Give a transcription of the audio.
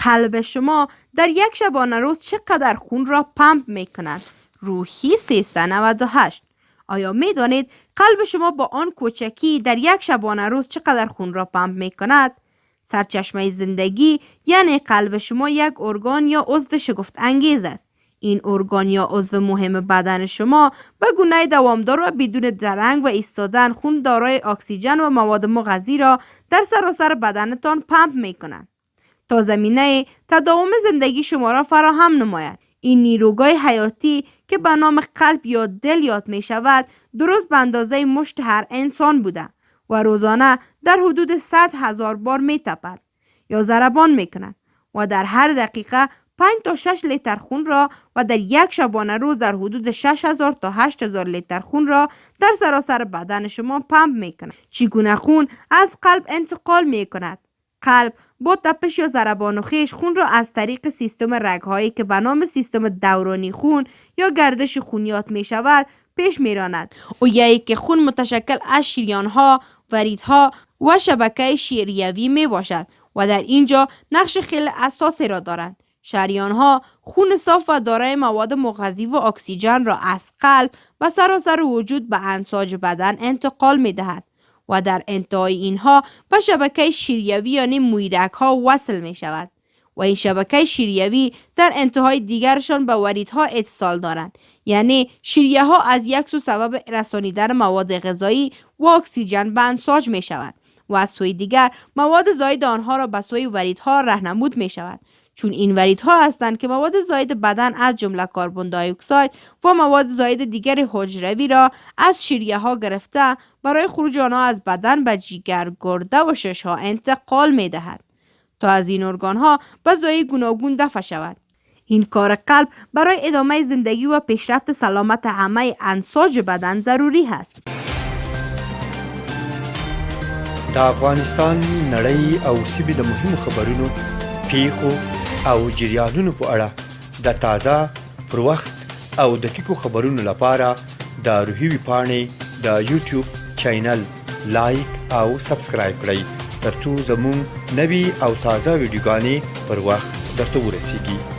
قلب شما در یک شبانه روز چقدر خون را پمپ می کند؟ روحی 398. آیا می دانید قلب شما با آن کوچکی در یک شبانه روز چقدر خون را پمپ می کند؟ سرچشمه زندگی یعنی قلب شما یک ارگان یا عضو شگفت انگیز است. این ارگان یا عضو مهم بدن شما به گونه دوامدار و بدون درنگ و ایستادن خون دارای اکسیژن و مواد مغذی را در سراسر بدنتان پمپ می کند تا زمینه تداوم زندگی شما را فراهم نماید. این نیروگاه حیاتی که به نام قلب یا دل یاد می شود درست به اندازه مشت هر انسان بوده و روزانه در حدود 100,000 بار می تپد یا ضربان می کند و در هر دقیقه 5 تا 6 لیتر خون را و در یک شبانه روز در حدود 6,000 تا 8,000 لیتر خون را در سراسر بدن شما پمپ می کند. چگونه خون از قلب انتقال می کند؟ قلب با تپش یا ضربان خویش خون را از طریق سیستم رگ‌هایی که به نام سیستم دورانی خون یا گردش خونیات می شود پیش می راند. اویایی که خون متشکل از شریان‌ها، وریدها و شبکه شریوی می باشد و در اینجا نقش خیلی اساسی را دارند. شریان‌ها خون صاف و دارای مواد مغذی و اکسیژن را از قلب و سراسر وجود به انساج بدن انتقال می دهد و در انتهای اینها به شبکه شریوی یعنی مویرگ‌ها وصل می شود و این شبکه شریوی در انتهای دیگرشان به وریدها اتصال دارند، یعنی شریه ها از یک سو سبب رسانیدن مواد غذایی و اکسیژن به انساج می شود و از سوی دیگر مواد زائد آنها را به سوی وریدها راهنمود می شود، چون این وریدها هستند که مواد زائد بدن از جمله کربن دی اکساید و مواد زائد دیگر حجروی را از شریه ها گرفته برای خروج آنها از بدن به جگر، گرده و شش ها انتقال می دهد تا از این ارگان ها به جای گوناگون دفع شود. این کار قلب برای ادامه زندگی و پیشرفت سلامت همه انساج بدن ضروری است. د افغانستان نړۍ او سیمې د مهمو خبرونو، پیښو او جریانونو په اړه د تازه، پر وخت او دقیقو خبرونو لپاره د روحي ویبپاڼې د یوټیوب چینل لایک او سبسکرایب کړئ ترڅو زموږ نوي او تازه ویډیوګانې پر وخت درته ورسیږي.